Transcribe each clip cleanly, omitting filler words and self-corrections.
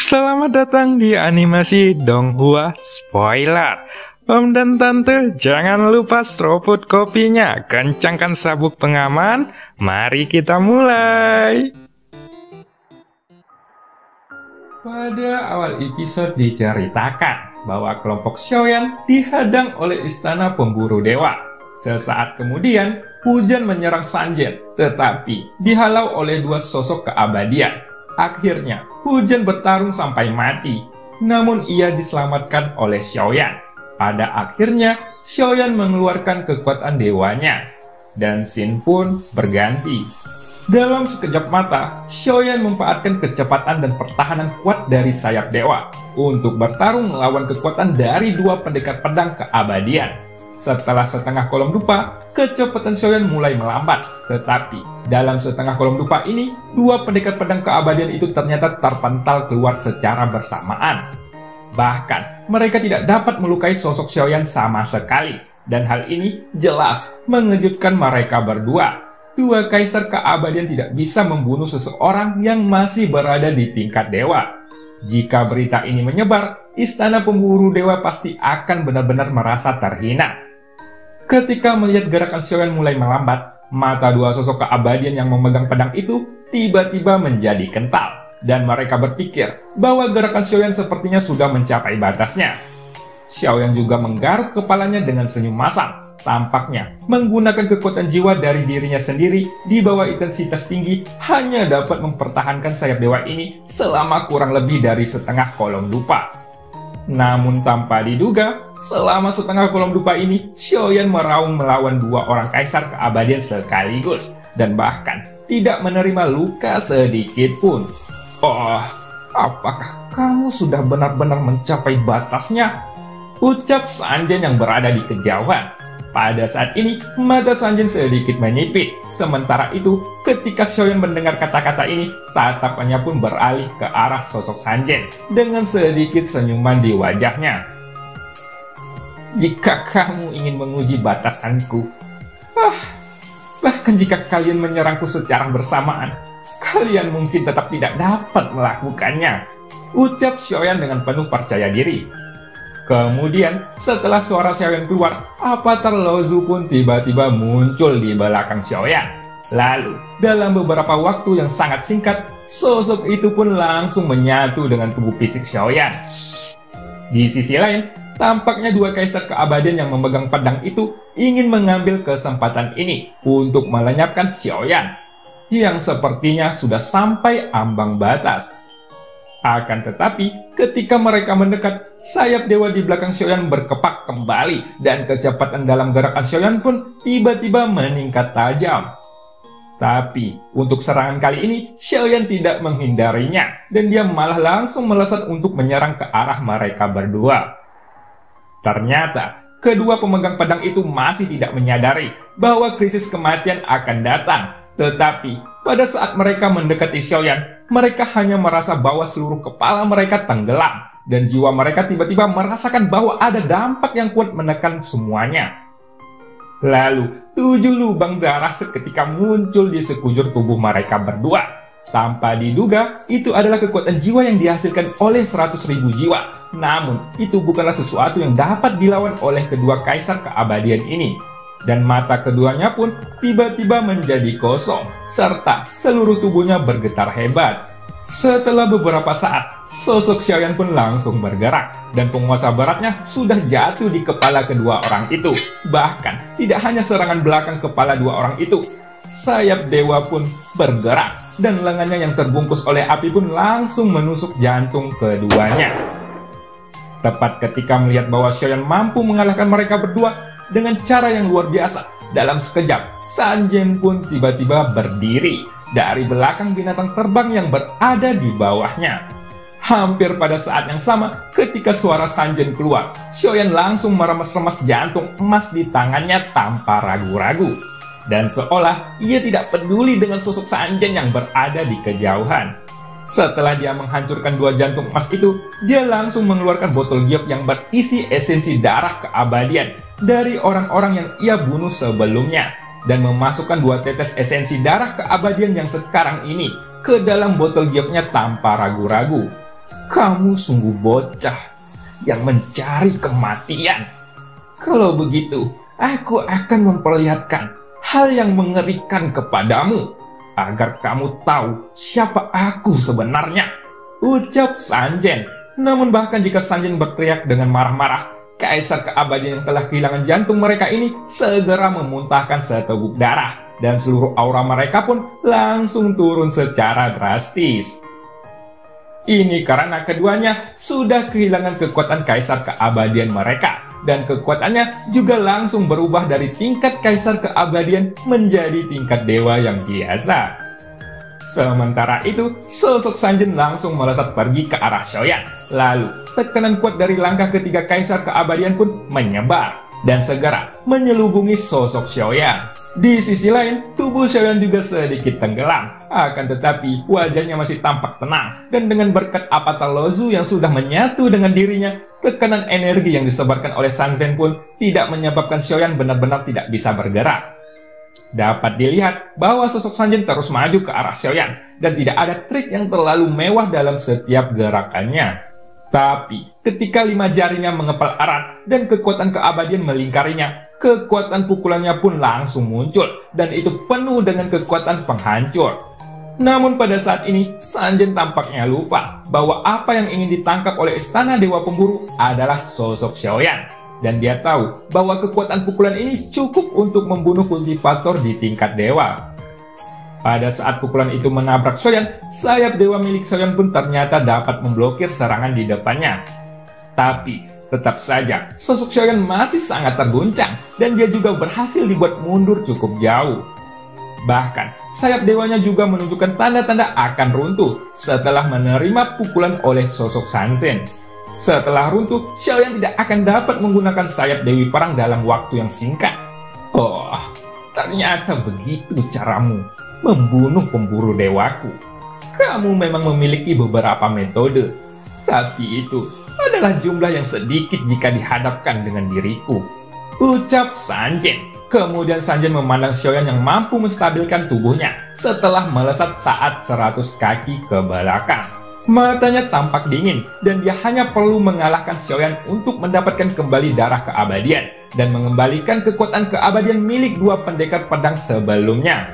Selamat datang di animasi Donghua Spoiler. Om dan Tante, jangan lupa seruput kopinya, kencangkan sabuk pengaman, mari kita mulai. Pada awal episode diceritakan bahwa kelompok Xiaoyan dihadang oleh istana pemburu dewa. Sesaat kemudian, hujan menyerang Sanjian, tetapi dihalau oleh dua sosok keabadian. Akhirnya, hujan bertarung sampai mati, namun ia diselamatkan oleh Xiaoyan. Pada akhirnya, Xiaoyan mengeluarkan kekuatan dewanya, dan scene pun berganti. Dalam sekejap mata, Xiaoyan memanfaatkan kecepatan dan pertahanan kuat dari sayap dewa untuk bertarung melawan kekuatan dari dua pendekar pedang keabadian. Setelah setengah kolom dupa, kecepatan Xiaoyan mulai melambat. Tetapi, dalam setengah kolom dupa ini, dua pendekar pedang keabadian itu ternyata terpental keluar secara bersamaan. Bahkan, mereka tidak dapat melukai sosok Xiaoyan sama sekali. Dan hal ini jelas mengejutkan mereka berdua. Dua kaisar keabadian tidak bisa membunuh seseorang yang masih berada di tingkat dewa. Jika berita ini menyebar, istana pemburu dewa pasti akan benar-benar merasa terhina. Ketika melihat gerakan Xiaoyan mulai melambat, mata dua sosok keabadian yang memegang pedang itu tiba-tiba menjadi kental, dan mereka berpikir bahwa gerakan Xiaoyan sepertinya sudah mencapai batasnya. Xiaoyan juga menggaruk kepalanya dengan senyum masam, tampaknya menggunakan kekuatan jiwa dari dirinya sendiri di bawah intensitas tinggi hanya dapat mempertahankan sayap dewa ini selama kurang lebih dari setengah kolom dupa. Namun tanpa diduga, selama setengah kolom dupa ini, Xiaoyan meraung melawan dua orang kaisar keabadian sekaligus, dan bahkan tidak menerima luka sedikit pun. Oh, apakah kamu sudah benar-benar mencapai batasnya? Ucap Sanjian yang berada di kejauhan. Pada saat ini, mata Sanjian sedikit menyipit. Sementara itu, ketika Xiaoyan mendengar kata-kata ini, tatapannya pun beralih ke arah sosok Sanjian dengan sedikit senyuman di wajahnya. Jika kamu ingin menguji batasanku, bahkan jika kalian menyerangku secara bersamaan, kalian mungkin tetap tidak dapat melakukannya. Ucap Xiaoyan dengan penuh percaya diri. Kemudian, setelah suara Xiaoyan keluar, avatar Luozu pun tiba-tiba muncul di belakang Xiaoyan. Lalu, dalam beberapa waktu yang sangat singkat, sosok itu pun langsung menyatu dengan tubuh fisik Xiaoyan. Di sisi lain, tampaknya dua kaisar keabadian yang memegang pedang itu ingin mengambil kesempatan ini untuk melenyapkan Xiaoyan, yang sepertinya sudah sampai ambang batas. Akan tetapi, ketika mereka mendekat, sayap dewa di belakang Xiaoyan berkepak kembali, dan kecepatan dalam gerakan Xiaoyan pun tiba-tiba meningkat tajam. Tapi, untuk serangan kali ini, Xiaoyan tidak menghindarinya, dan dia malah langsung melesat untuk menyerang ke arah mereka berdua. Ternyata, kedua pemegang pedang itu masih tidak menyadari bahwa krisis kematian akan datang. Tetapi, pada saat mereka mendekati Xiaoyan, mereka hanya merasa bahwa seluruh kepala mereka tenggelam, dan jiwa mereka tiba-tiba merasakan bahwa ada dampak yang kuat menekan semuanya. Lalu, 7 lubang darah seketika muncul di sekujur tubuh mereka berdua. Tanpa diduga, itu adalah kekuatan jiwa yang dihasilkan oleh 100.000 jiwa. Namun, itu bukanlah sesuatu yang dapat dilawan oleh kedua kaisar keabadian ini. Dan mata keduanya pun tiba-tiba menjadi kosong, serta seluruh tubuhnya bergetar hebat. Setelah beberapa saat, sosok Xiaoyan pun langsung bergerak, dan penguasa baratnya sudah jatuh di kepala kedua orang itu. Bahkan, tidak hanya serangan belakang kepala dua orang itu, sayap dewa pun bergerak, dan lengannya yang terbungkus oleh api pun langsung menusuk jantung keduanya. Tepat ketika melihat bahwa Xiaoyan mampu mengalahkan mereka berdua dengan cara yang luar biasa, dalam sekejap, Sanjian pun tiba-tiba berdiri dari belakang binatang terbang yang berada di bawahnya. Hampir pada saat yang sama, ketika suara Sanjian keluar, Xiaoyan langsung meremas-remas jantung emas di tangannya tanpa ragu-ragu. Dan seolah ia tidak peduli dengan sosok Sanjian yang berada di kejauhan. Setelah dia menghancurkan dua jantung emas itu, dia langsung mengeluarkan botol giok yang berisi esensi darah keabadian dari orang-orang yang ia bunuh sebelumnya, dan memasukkan 2 tetes esensi darah keabadian yang sekarang ini ke dalam botol gioknya tanpa ragu-ragu. kamu sungguh bocah yang mencari kematian. Kalau begitu, aku akan memperlihatkan hal yang mengerikan kepadamu, agar kamu tahu siapa aku sebenarnya, ucap Sanjin. Namun bahkan jika Sanjin berteriak dengan marah-marah, Kaisar Keabadian yang telah kehilangan jantung mereka ini segera memuntahkan seteguk darah, dan seluruh aura mereka pun langsung turun secara drastis. Ini karena keduanya sudah kehilangan kekuatan Kaisar Keabadian mereka, dan kekuatannya juga langsung berubah dari tingkat Kaisar Keabadian menjadi tingkat dewa yang biasa. Sementara itu, sosok Sanjin langsung melesat pergi ke arah Xiaoyan. Lalu, tekanan kuat dari langkah ketiga Kaisar Keabadian pun menyebar dan segera menyelubungi sosok Xiaoyan. Di sisi lain, tubuh Xiaoyan juga sedikit tenggelam. Akan tetapi, wajahnya masih tampak tenang. Dan dengan berkat Avatar Lozu yang sudah menyatu dengan dirinya, tekanan energi yang disebarkan oleh Sanjin pun tidak menyebabkan Xiaoyan benar-benar tidak bisa bergerak. Dapat dilihat bahwa sosok Sanjin terus maju ke arah Xiaoyan dan tidak ada trik yang terlalu mewah dalam setiap gerakannya. Tapi ketika 5 jarinya mengepal erat dan kekuatan keabadian melingkarinya, kekuatan pukulannya pun langsung muncul dan itu penuh dengan kekuatan penghancur. Namun pada saat ini, Sanjin tampaknya lupa bahwa apa yang ingin ditangkap oleh Istana Dewa Pemburu adalah sosok Xiaoyan. Dan dia tahu bahwa kekuatan pukulan ini cukup untuk membunuh kultivator di tingkat dewa. Pada saat pukulan itu menabrak Xiaoyan, sayap dewa milik Xiaoyan pun ternyata dapat memblokir serangan di depannya. Tapi, tetap saja, sosok Xiaoyan masih sangat terguncang, dan dia juga berhasil dibuat mundur cukup jauh. Bahkan, sayap dewanya juga menunjukkan tanda-tanda akan runtuh setelah menerima pukulan oleh sosok Sanjin. Setelah runtuh, Xiaoyan tidak akan dapat menggunakan sayap Dewi Perang dalam waktu yang singkat. Oh, ternyata begitu caramu membunuh pemburu dewaku. Kamu memang memiliki beberapa metode, tapi itu adalah jumlah yang sedikit jika dihadapkan dengan diriku, ucap Sanjin. Kemudian Sanjin memandang Xiaoyan yang mampu menstabilkan tubuhnya setelah melesat saat 100 kaki ke belakang. Matanya tampak dingin, dan dia hanya perlu mengalahkan Xiaoyan untuk mendapatkan kembali darah keabadian dan mengembalikan kekuatan keabadian milik 2 pendekar pedang sebelumnya.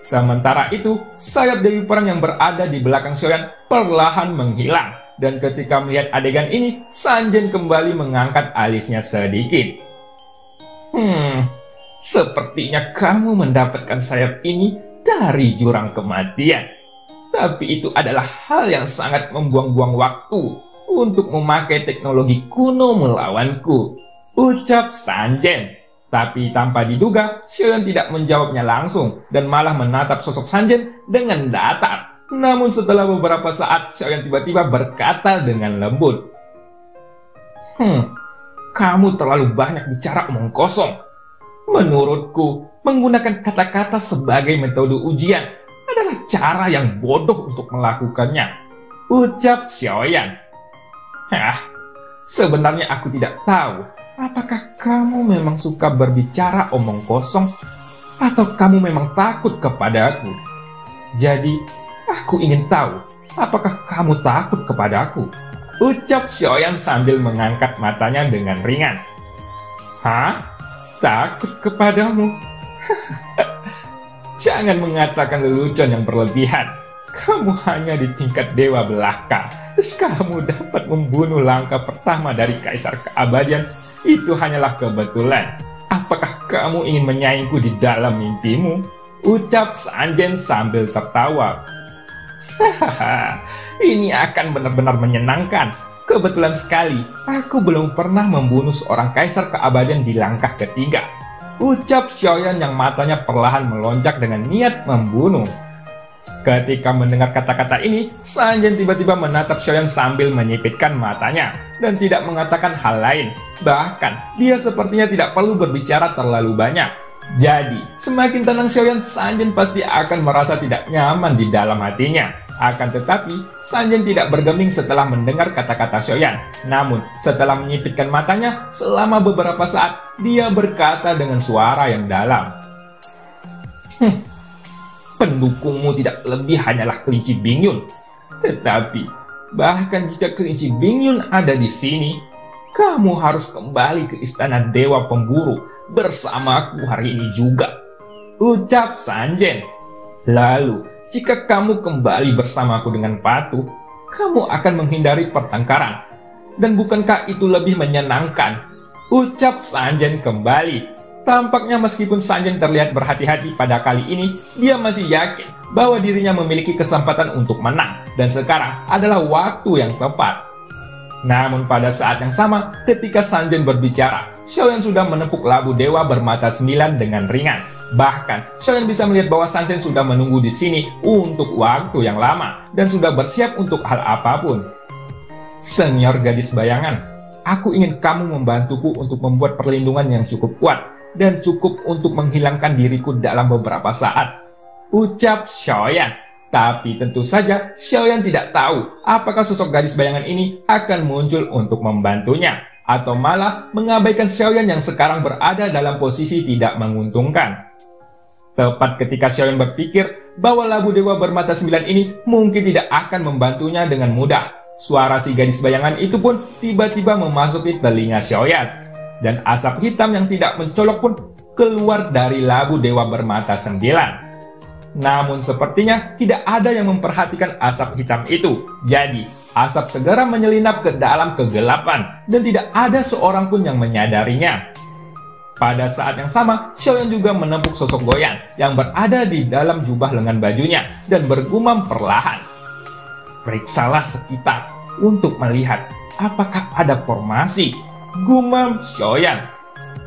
Sementara itu, sayap Dewi Perang yang berada di belakang Xiaoyan perlahan menghilang, dan ketika melihat adegan ini, Sanjin kembali mengangkat alisnya sedikit. Sepertinya kamu mendapatkan sayap ini dari jurang kematian. Tapi itu adalah hal yang sangat membuang-buang waktu untuk memakai teknologi kuno melawanku, ucap Sanjin. Tapi tanpa diduga, Xiaoyan tidak menjawabnya langsung dan malah menatap sosok Sanjin dengan datar. Namun setelah beberapa saat, Xiaoyan tiba-tiba berkata dengan lembut, kamu terlalu banyak bicara omong kosong. Menurutku, menggunakan kata-kata sebagai metode ujian adalah cara yang bodoh untuk melakukannya, ucap Xiaoyan. Sebenarnya aku tidak tahu apakah kamu memang suka berbicara omong kosong atau kamu memang takut kepadaku. Jadi, aku ingin tahu apakah kamu takut kepadaku, ucap Xiaoyan sambil mengangkat matanya dengan ringan. Takut kepadamu? Jangan mengatakan lelucon yang berlebihan. Kamu hanya di tingkat dewa belaka. Kamu dapat membunuh langkah pertama dari Kaisar Keabadian. Itu hanyalah kebetulan. Apakah kamu ingin menyaingku di dalam mimpimu? Ucap Sanjin sambil tertawa. Ini akan benar-benar menyenangkan. Kebetulan sekali, aku belum pernah membunuh seorang Kaisar Keabadian di langkah ketiga, ucap Xiaoyan yang matanya perlahan melonjak dengan niat membunuh. Ketika mendengar kata-kata ini, Sanjin tiba-tiba menatap Xiaoyan sambil menyipitkan matanya dan tidak mengatakan hal lain. Bahkan, dia sepertinya tidak perlu berbicara terlalu banyak. Jadi, semakin tenang Xiaoyan, Sanjin pasti akan merasa tidak nyaman di dalam hatinya. Akan tetapi, Sanjin tidak bergeming setelah mendengar kata-kata Xiaoyan. Namun, setelah menyipitkan matanya, selama beberapa saat, dia berkata dengan suara yang dalam. Pendukungmu tidak lebih hanyalah kelinci Bingyun. Tetapi, bahkan jika kelinci Bingyun ada di sini, kamu harus kembali ke istana Dewa Pemburu bersamaku hari ini juga, ucap Sanjin. Lalu, jika kamu kembali bersamaku dengan Patuh, kamu akan menghindari pertengkaran. Dan bukankah itu lebih menyenangkan? Ucap Sanjin kembali. Tampaknya meskipun Sanjin terlihat berhati-hati pada kali ini, dia masih yakin bahwa dirinya memiliki kesempatan untuk menang, dan sekarang adalah waktu yang tepat. Namun pada saat yang sama, ketika Sanjin berbicara, Xiaoyan sudah menepuk labu dewa bermata 9 dengan ringan. Bahkan, Xiaoyan bisa melihat bahwa Sanjin sudah menunggu di sini untuk waktu yang lama, dan sudah bersiap untuk hal apapun. Senior gadis bayangan, aku ingin kamu membantuku untuk membuat perlindungan yang cukup kuat, dan cukup untuk menghilangkan diriku dalam beberapa saat, ucap Xiaoyan. Tapi tentu saja Xiaoyan tidak tahu apakah sosok gadis bayangan ini akan muncul untuk membantunya, atau malah mengabaikan Xiaoyan yang sekarang berada dalam posisi tidak menguntungkan. Tepat ketika Xiaoyan berpikir bahwa labu dewa bermata 9 ini mungkin tidak akan membantunya dengan mudah, suara si gadis bayangan itu pun tiba-tiba memasuki telinga Xiaoyan. Dan asap hitam yang tidak mencolok pun keluar dari labu dewa bermata 9. Namun sepertinya tidak ada yang memperhatikan asap hitam itu. Jadi, asap segera menyelinap ke dalam kegelapan dan tidak ada seorang pun yang menyadarinya. Pada saat yang sama, Xiaoyan juga menempuk sosok Goyan yang berada di dalam jubah lengan bajunya dan bergumam perlahan. Periksalah sekitar untuk melihat apakah ada formasi, gumam Xiaoyan.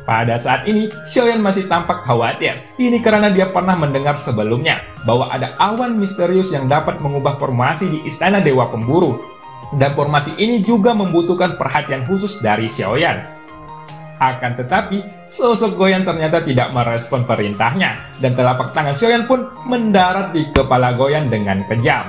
Pada saat ini, Xiaoyan masih tampak khawatir. Ini karena dia pernah mendengar sebelumnya bahwa ada awan misterius yang dapat mengubah formasi di istana Dewa Pemburu. Dan formasi ini juga membutuhkan perhatian khusus dari Xiaoyan. Akan tetapi, sosok Goyan ternyata tidak merespon perintahnya, dan telapak tangan Xiaoyan pun mendarat di kepala Goyan dengan kejam.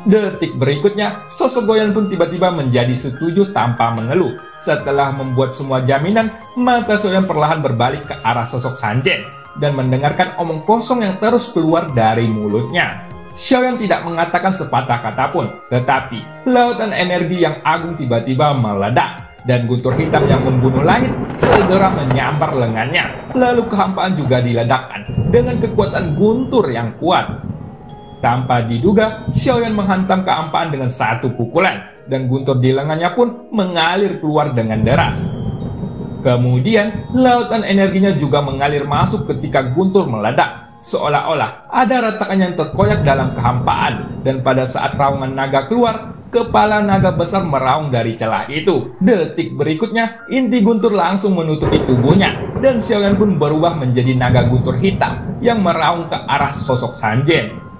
Detik berikutnya, sosok Goyan pun tiba-tiba menjadi setuju tanpa mengeluh. Setelah membuat semua jaminan, mata Xiaoyan perlahan berbalik ke arah sosok Sanjin dan mendengarkan omong kosong yang terus keluar dari mulutnya. Xiaoyan tidak mengatakan sepatah kata pun, tetapi lautan energi yang agung tiba-tiba meledak, dan guntur hitam yang membunuh langit segera menyambar lengannya. Lalu kehampaan juga diledakkan dengan kekuatan guntur yang kuat. Tanpa diduga, Xiaoyan menghantam kehampaan dengan satu pukulan, dan guntur di lengannya pun mengalir keluar dengan deras. Kemudian, lautan energinya juga mengalir masuk ketika guntur meledak, seolah-olah ada retakan yang terkoyak dalam kehampaan, dan pada saat raungan naga keluar, kepala naga besar meraung dari celah itu. Detik berikutnya, inti guntur langsung menutupi tubuhnya, dan Xiaoyan pun berubah menjadi naga guntur hitam yang meraung ke arah sosok Sanjin.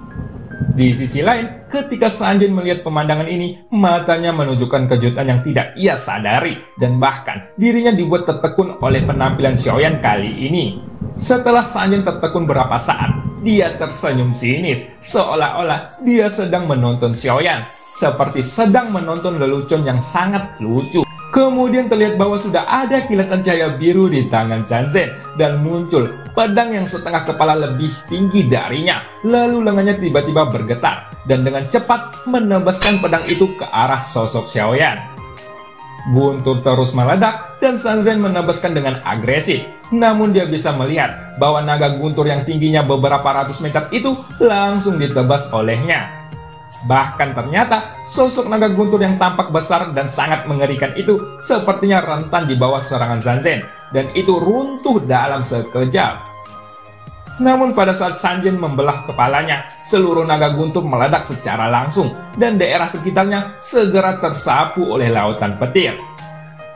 Di sisi lain, ketika Sanjin melihat pemandangan ini, matanya menunjukkan kejutan yang tidak ia sadari, dan bahkan dirinya dibuat tertekun oleh penampilan Xiaoyan kali ini. Setelah Sanjin tertekun beberapa saat, dia tersenyum sinis, seolah-olah dia sedang menonton Xiaoyan, seperti sedang menonton lelucon yang sangat lucu. Kemudian terlihat bahwa sudah ada kilatan cahaya biru di tangan Sanjin, dan muncul pedang yang setengah kepala lebih tinggi darinya. Lalu lengannya tiba-tiba bergetar, dan dengan cepat menembaskan pedang itu ke arah sosok Xiaoyan. Guntur terus meledak, dan Sanjin menembaskan dengan agresif. Namun dia bisa melihat bahwa naga guntur yang tingginya beberapa ratus meter itu langsung ditebas olehnya. Bahkan ternyata sosok naga guntur yang tampak besar dan sangat mengerikan itu sepertinya rentan di bawah serangan Sanjin, dan itu runtuh dalam sekejap. Namun pada saat Sanjin membelah kepalanya, seluruh naga guntur meledak secara langsung, dan daerah sekitarnya segera tersapu oleh lautan petir.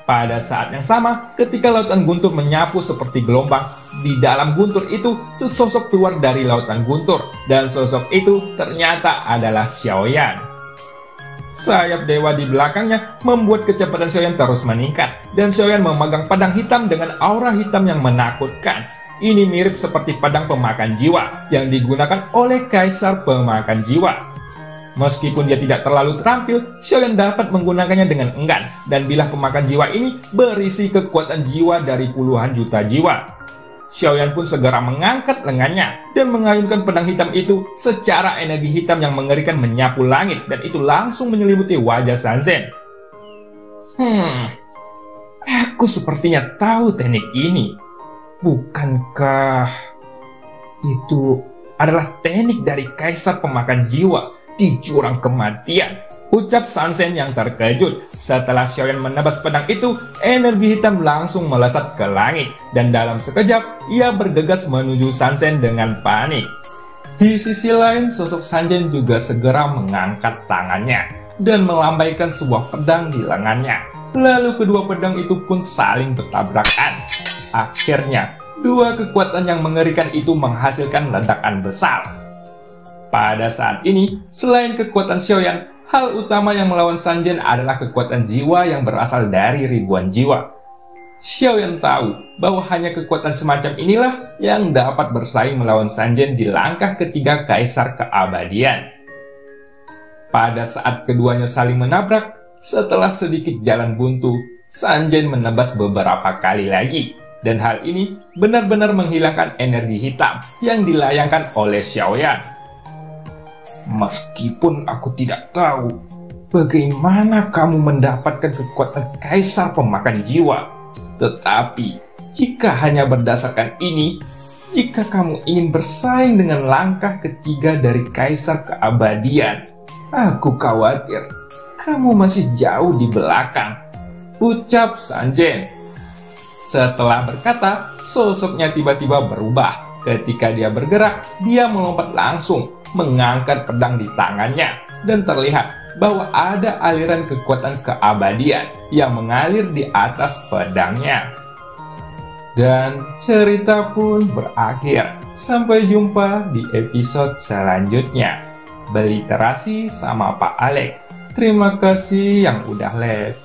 Pada saat yang sama, ketika lautan guntur menyapu seperti gelombang, di dalam guntur itu sesosok keluar dari lautan guntur, dan sosok itu ternyata adalah Xiaoyan. Sayap dewa di belakangnya membuat kecepatan Xiaoyan terus meningkat, dan Xiaoyan memegang pedang hitam dengan aura hitam yang menakutkan. Ini mirip seperti pedang pemakan jiwa yang digunakan oleh kaisar pemakan jiwa. Meskipun dia tidak terlalu terampil, Xiaoyan dapat menggunakannya dengan enggan, dan bilah pemakan jiwa ini berisi kekuatan jiwa dari puluhan juta jiwa. Xiaoyan pun segera mengangkat lengannya dan mengayunkan pedang hitam itu secara energi hitam yang mengerikan menyapu langit, dan itu langsung menyelimuti wajah Sanzhen. Aku sepertinya tahu teknik ini. Bukankah itu adalah teknik dari Kaisar Pemakan Jiwa di Jurang Kematian? Ucap Sanzhen yang terkejut. Setelah Xiaoyan menebas pedang itu, energi hitam langsung melesat ke langit, dan dalam sekejap ia bergegas menuju Sanzhen dengan panik. Di sisi lain, sosok Sanzhen juga segera mengangkat tangannya dan melambaikan sebuah pedang di lengannya. Lalu kedua pedang itu pun saling bertabrakan. Akhirnya, dua kekuatan yang mengerikan itu menghasilkan ledakan besar. Pada saat ini, selain kekuatan Xiaoyan, hal utama yang melawan Sanzhen adalah kekuatan jiwa yang berasal dari ribuan jiwa. Xiaoyan tahu bahwa hanya kekuatan semacam inilah yang dapat bersaing melawan Sanzhen di langkah ketiga Kaisar Keabadian. Pada saat keduanya saling menabrak, setelah sedikit jalan buntu, Sanzhen menebas beberapa kali lagi. Dan hal ini benar-benar menghilangkan energi hitam yang dilayangkan oleh Xiaoyan. Meskipun aku tidak tahu bagaimana kamu mendapatkan kekuatan Kaisar Pemakan Jiwa, tetapi jika hanya berdasarkan ini, jika kamu ingin bersaing dengan langkah ketiga dari Kaisar Keabadian, aku khawatir kamu masih jauh di belakang, ucap Sanzhen. Setelah berkata, sosoknya tiba-tiba berubah. Ketika dia bergerak, dia melompat langsung, mengangkat pedang di tangannya, dan terlihat bahwa ada aliran kekuatan keabadian yang mengalir di atas pedangnya. Dan cerita pun berakhir. Sampai jumpa di episode selanjutnya. Beliterasi sama Pak Alex. Terima kasih yang udah live.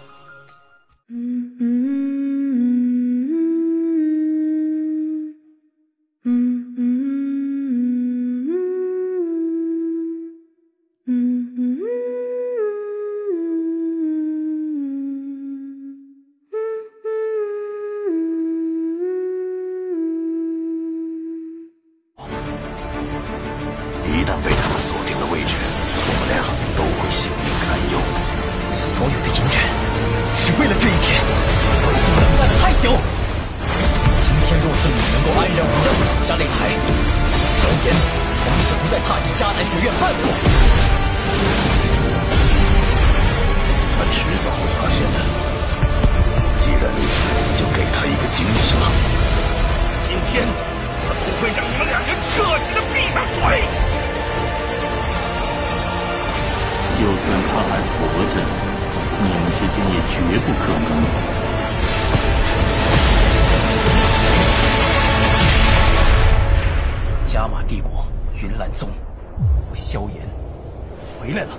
加玛帝国云岚宗，萧炎回来了。